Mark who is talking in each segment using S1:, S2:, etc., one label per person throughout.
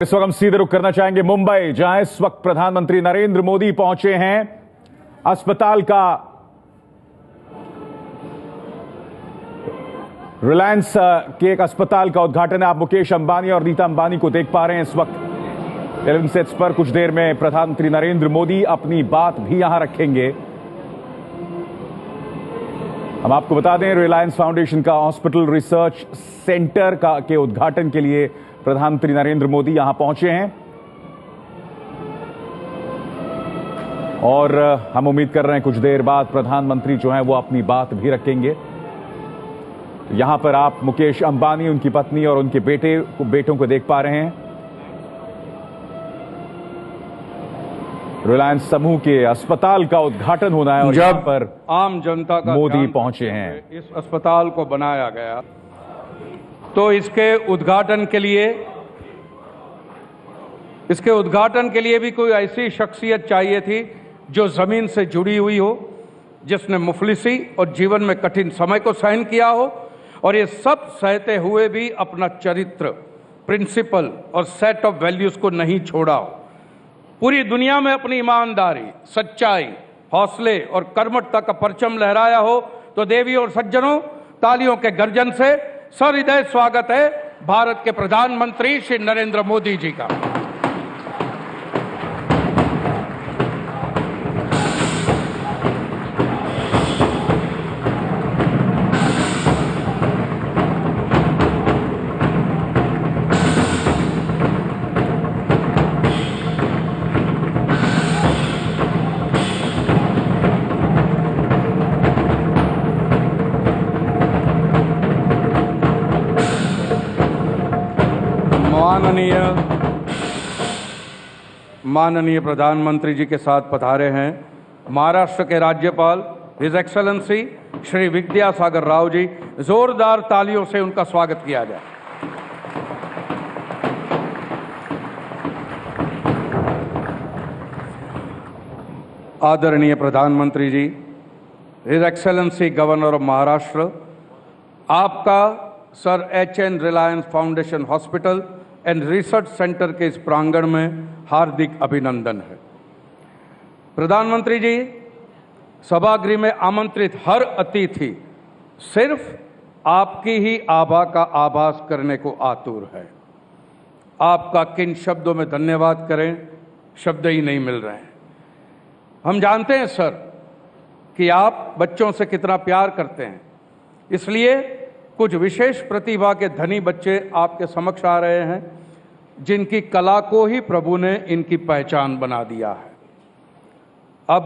S1: इस वक्त हम सीधे रुख करना चाहेंगे मुंबई, जहां इस वक्त प्रधानमंत्री नरेंद्र मोदी पहुंचे हैं। अस्पताल का रिलायंस के एक अस्पताल का उद्घाटन है। आप मुकेश अंबानी और नीता अंबानी को देख पा रहे हैं इस वक्त टेलीविजन सेट्स पर। कुछ देर में प्रधानमंत्री नरेंद्र मोदी अपनी बात भी यहां रखेंगे। हम आपको बता दें, रिलायंस फाउंडेशन का हॉस्पिटल रिसर्च सेंटर के उद्घाटन के लिए प्रधानमंत्री नरेंद्र मोदी यहां पहुंचे हैं और हम उम्मीद कर रहे हैं कुछ देर बाद प्रधानमंत्री जो हैं वो अपनी बात भी रखेंगे। यहां पर आप मुकेश अंबानी, उनकी पत्नी और उनके बेटों को देख पा रहे हैं। रिलायंस समूह के अस्पताल का उद्घाटन होना है और यहां पर
S2: आम जनता का
S1: मोदी पहुंचे हैं।
S2: इस अस्पताल को बनाया गया तो इसके उद्घाटन के लिए भी कोई ऐसी शख्सियत चाहिए थी जो जमीन से जुड़ी हुई हो, जिसने मुफलिसी और जीवन में कठिन समय को सहन किया हो और ये सब सहते हुए भी अपना चरित्र, प्रिंसिपल और सेट ऑफ वैल्यूज को नहीं छोड़ा हो। पूरी दुनिया में अपनी ईमानदारी, सच्चाई, हौसले और कर्मठता का परचम लहराया हो। तो देवियों और सज्जनों, तालियों के गर्जन से सहृदय स्वागत है भारत के प्रधानमंत्री श्री नरेंद्र मोदी जी का। माननीय प्रधानमंत्री जी के साथ पधारे हैं महाराष्ट्र के राज्यपाल हिज एक्सेलेंसी श्री विद्यासागर राव जी। जोरदार तालियों से उनका स्वागत किया जाए। आदरणीय प्रधानमंत्री जी, his excellency governor of Maharashtra, आपका sir H N. Reliance Foundation Hospital and Research Centre के इस प्रांगण में हार्दिक अभिनंदन है। प्रधानमंत्री जी, सभागृह में आमंत्रित हर अतिथि सिर्फ आपकी ही आभा का आभास करने को आतुर है। आपका किन शब्दों में धन्यवाद करें, शब्द ही नहीं मिल रहे हैं। हम जानते हैं सर कि आप बच्चों से कितना प्यार करते हैं, इसलिए कुछ विशेष प्रतिभा के धनी बच्चे आपके समक्ष आ रहे हैं, जिनकी कला को ही प्रभु ने इनकी पहचान बना दिया है। अब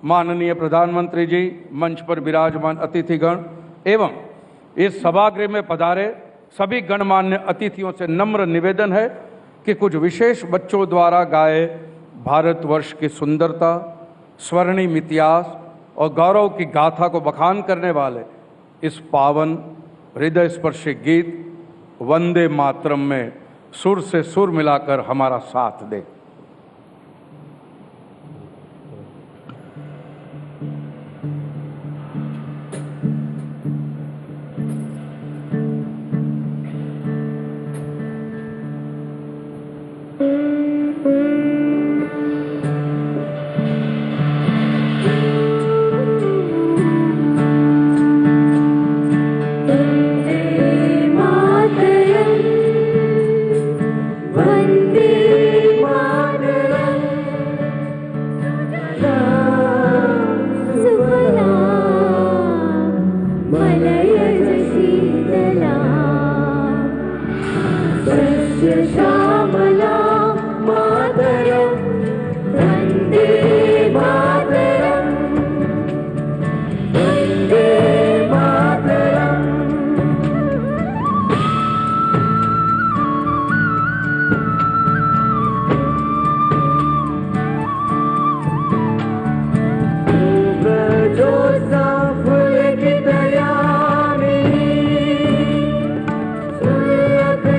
S2: माननीय प्रधानमंत्री जी, मंच पर विराजमान अतिथिगण एवं इस सभागृह में पधारे सभी गणमान्य अतिथियों से नम्र निवेदन है कि कुछ विशेष बच्चों द्वारा गाए भारतवर्ष की सुंदरता, स्वर्णिम इतिहास और गौरव की गाथा को बखान करने वाले इस पावन हृदय स्पर्शी गीत वंदे मातरम में सुर से सुर मिलाकर हमारा साथ दे।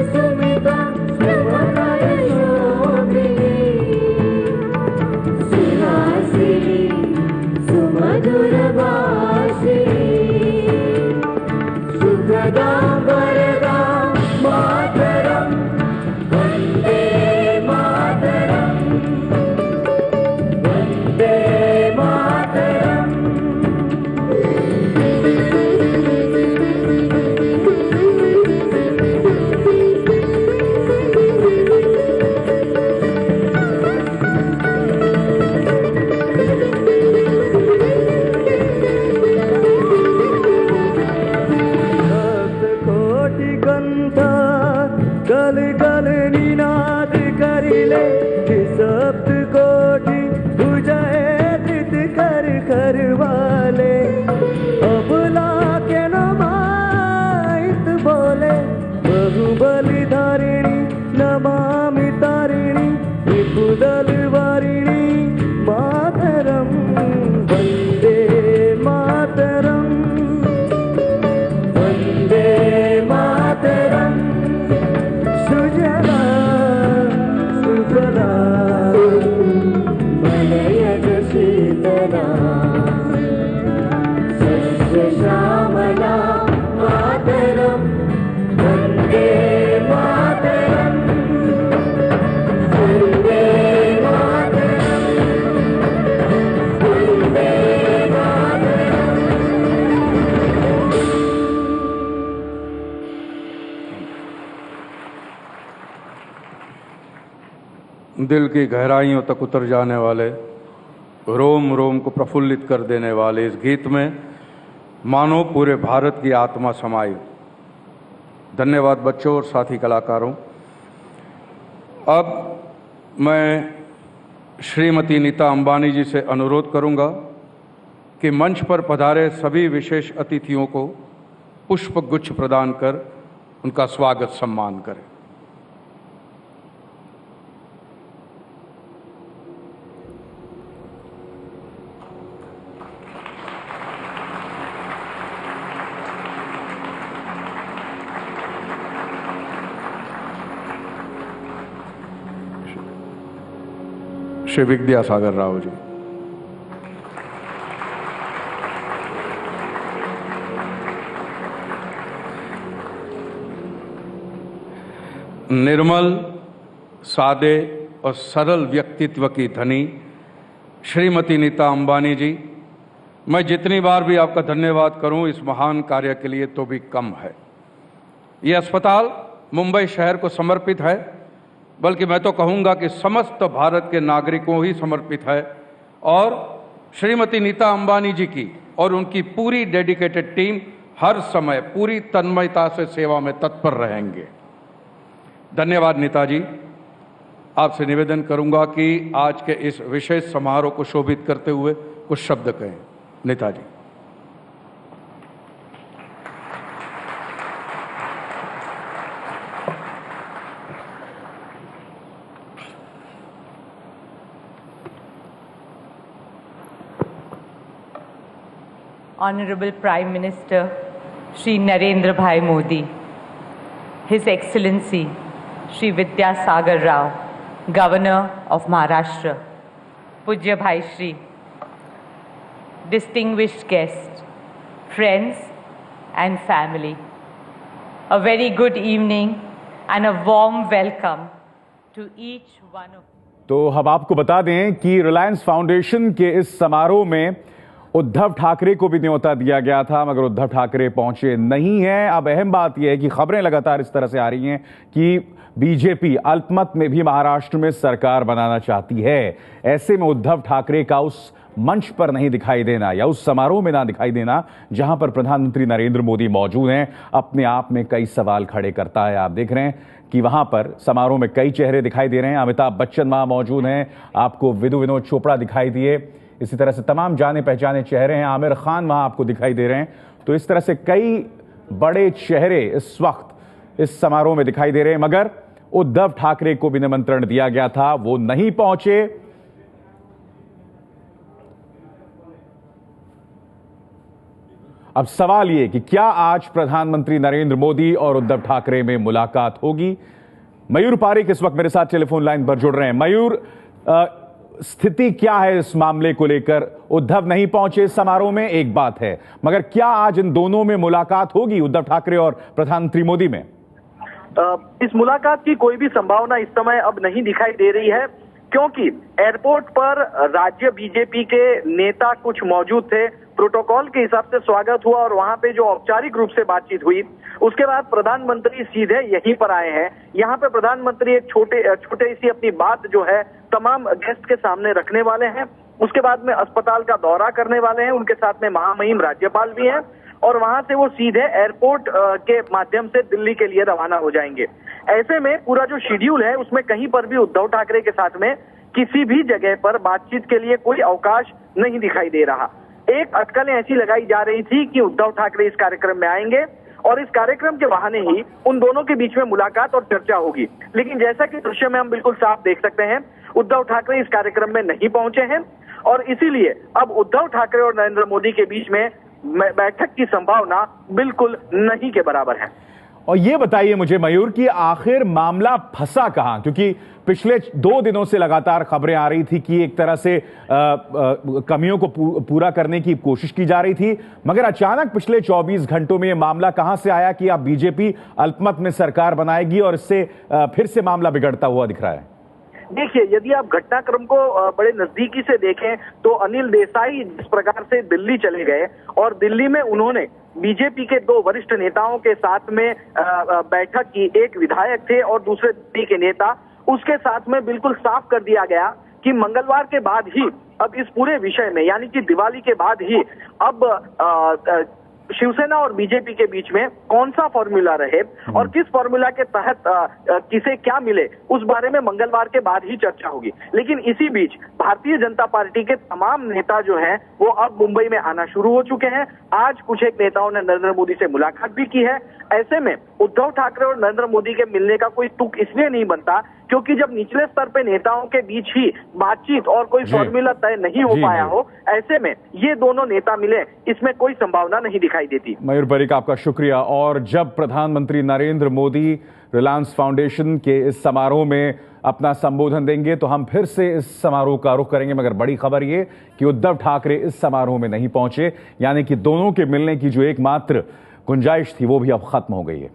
S3: सुमिता मिले सप्त कोटि भुजाए कर कर वाले अबला के नमाइत बोले बहुबली धारिणी नमामि तारिणी विपुदल वारिणी मातरम वंदे मातरम वंदे मातरम सुजला सुफला मलयज शीतला सस्य श्यामला मातरम वंदे मातरम वंदे मातरम वंदे मातरम।
S2: दिल की गहराइयों तक उतर जाने वाले, रोम रोम को प्रफुल्लित कर देने वाले इस गीत में मानो पूरे भारत की आत्मा समाई। धन्यवाद बच्चों और साथी कलाकारों। अब मैं श्रीमती नीता अंबानी जी से अनुरोध करूंगा कि मंच पर पधारे सभी विशेष अतिथियों को पुष्प गुच्छ प्रदान कर उनका स्वागत सम्मान करें। श्री विद्यासागर राव जी। निर्मल, सादे और सरल व्यक्तित्व की धनी श्रीमती नीता अंबानी जी, मैं जितनी बार भी आपका धन्यवाद करूं इस महान कार्य के लिए तो भी कम है। ये अस्पताल मुंबई शहर को समर्पित है, बल्कि मैं तो कहूंगा कि समस्त भारत के नागरिकों ही समर्पित है, और श्रीमती नीता अंबानी जी की और उनकी पूरी डेडिकेटेड टीम हर समय पूरी तन्मयता से सेवा में तत्पर रहेंगे। धन्यवाद नीता जी। आपसे निवेदन करूंगा कि आज के इस विशेष समारोह को शोभित करते हुए कुछ शब्द कहें। नीता जी।
S4: Honorable Prime Minister Shri Narendra Bhai Modi, His Excellency Shri Vidyasagar Rao, Governor of Maharashtra, Pujya Bhai Shri, distinguished guests, friends and family, a very good evening and a warm welcome to each one of you.
S1: तो हम आपको बता दें कि Reliance foundation के इस समारोह में उद्धव ठाकरे को भी न्योता दिया गया था, मगर उद्धव ठाकरे पहुंचे नहीं हैं। अब अहम बात यह है कि खबरें लगातार इस तरह से आ रही हैं कि बीजेपी अल्पमत में भी महाराष्ट्र में सरकार बनाना चाहती है। ऐसे में उद्धव ठाकरे का उस मंच पर नहीं दिखाई देना या उस समारोह में ना दिखाई देना जहां पर प्रधानमंत्री नरेंद्र मोदी मौजूद हैं, अपने आप में कई सवाल खड़े करता है। आप देख रहे हैं कि वहां पर समारोह में कई चेहरे दिखाई दे रहे हैं। अमिताभ बच्चन वहां मौजूद हैं, आपको विनोद चोपड़ा दिखाई दिए, इसी तरह से तमाम जाने पहचाने चेहरे हैं। आमिर खान वहां आपको दिखाई दे रहे हैं। तो इस तरह से कई बड़े चेहरे इस वक्त इस समारोह में दिखाई दे रहे हैं, मगर उद्धव ठाकरे को भी निमंत्रण दिया गया था, वो नहीं पहुंचे। अब सवाल ये कि क्या आज प्रधानमंत्री नरेंद्र मोदी और उद्धव ठाकरे में मुलाकात होगी? मयूर पारिक इस वक्त मेरे साथ टेलीफोन लाइन पर जुड़ रहे हैं। मयूर, स्थिति क्या है इस मामले को लेकर? उद्धव नहीं पहुंचे समारोह में, एक बात है, मगर क्या आज इन दोनों में मुलाकात होगी, उद्धव ठाकरे और प्रधानमंत्री मोदी में?
S5: इस मुलाकात की कोई भी संभावना इस समय अब नहीं दिखाई दे रही है, क्योंकि एयरपोर्ट पर राज्य बीजेपी के नेता कुछ मौजूद थे। प्रोटोकॉल के हिसाब से स्वागत हुआ और वहां पे जो औपचारिक रूप से बातचीत हुई, उसके बाद प्रधानमंत्री सीधे यहीं पर आए हैं। यहाँ पे प्रधानमंत्री एक छोटे सी अपनी बात जो है तमाम गेस्ट के सामने रखने वाले हैं। उसके बाद में अस्पताल का दौरा करने वाले हैं। उनके साथ में महामहिम राज्यपाल भी हैं और वहां से वो सीधे एयरपोर्ट के माध्यम से दिल्ली के लिए रवाना हो जाएंगे। ऐसे में पूरा जो शेड्यूल है उसमें कहीं पर भी उद्धव ठाकरे के साथ में किसी भी जगह पर बातचीत के लिए कोई अवकाश नहीं दिखाई दे रहा। एक अटकलें ऐसी लगाई जा रही थी कि उद्धव ठाकरे इस कार्यक्रम में आएंगे और इस कार्यक्रम के बहाने ही उन दोनों के बीच में मुलाकात और चर्चा होगी, लेकिन जैसा कि दृश्य में हम बिल्कुल साफ देख सकते हैं, उद्धव ठाकरे इस कार्यक्रम में नहीं पहुंचे हैं और इसीलिए अब उद्धव ठाकरे और नरेंद्र मोदी के बीच में बैठक की संभावना बिल्कुल नहीं के बराबर है।
S1: और ये बताइए मुझे मयूर कि आखिर मामला फंसा कहां, क्योंकि पिछले 2 दिनों से लगातार खबरें आ रही थी कि एक तरह से कमियों को पूरा करने की कोशिश की जा रही थी, मगर अचानक पिछले 24 घंटों में ये मामला कहां से आया कि अब बीजेपी अल्पमत में सरकार बनाएगी और इससे फिर से मामला बिगड़ता हुआ दिख रहा है?
S5: देखिए, यदि आप घटनाक्रम को बड़े नजदीकी से देखें तो अनिल देसाई जिस प्रकार से दिल्ली चले गए और दिल्ली में उन्होंने बीजेपी के 2 वरिष्ठ नेताओं के साथ में बैठक की, एक विधायक थे और दूसरे दिल्ली के नेता, उसके साथ में बिल्कुल साफ कर दिया गया कि मंगलवार के बाद ही अब इस पूरे विषय में, यानी कि दिवाली के बाद ही अब शिवसेना और बीजेपी के बीच में कौन सा फॉर्मूला रहे और किस फॉर्मूला के तहत किसे क्या मिले, उस बारे में मंगलवार के बाद ही चर्चा होगी। लेकिन इसी बीच भारतीय जनता पार्टी के तमाम नेता जो हैं वो अब मुंबई में आना शुरू हो चुके हैं। आज कुछ एक नेताओं ने नरेंद्र मोदी से मुलाकात भी की है। ऐसे में उद्धव ठाकरे और नरेंद्र मोदी के मिलने का कोई तुक इसलिए नहीं बनता क्योंकि जब निचले स्तर पे नेताओं के बीच ही बातचीत और कोई फॉर्मूला तय नहीं हो पाया हो, ऐसे में ये दोनों नेता मिले, इसमें कोई संभावना नहीं दिखाई देती।
S1: मयूर परिक, आपका शुक्रिया। और जब प्रधानमंत्री नरेंद्र मोदी रिलायंस फाउंडेशन के इस समारोह में अपना संबोधन देंगे तो हम फिर से इस समारोह का रुख करेंगे, मगर बड़ी खबर ये कि उद्धव ठाकरे इस समारोह में नहीं पहुंचे, यानी कि दोनों के मिलने की जो एकमात्र गुंजाइश थी वो भी अब खत्म हो गई है।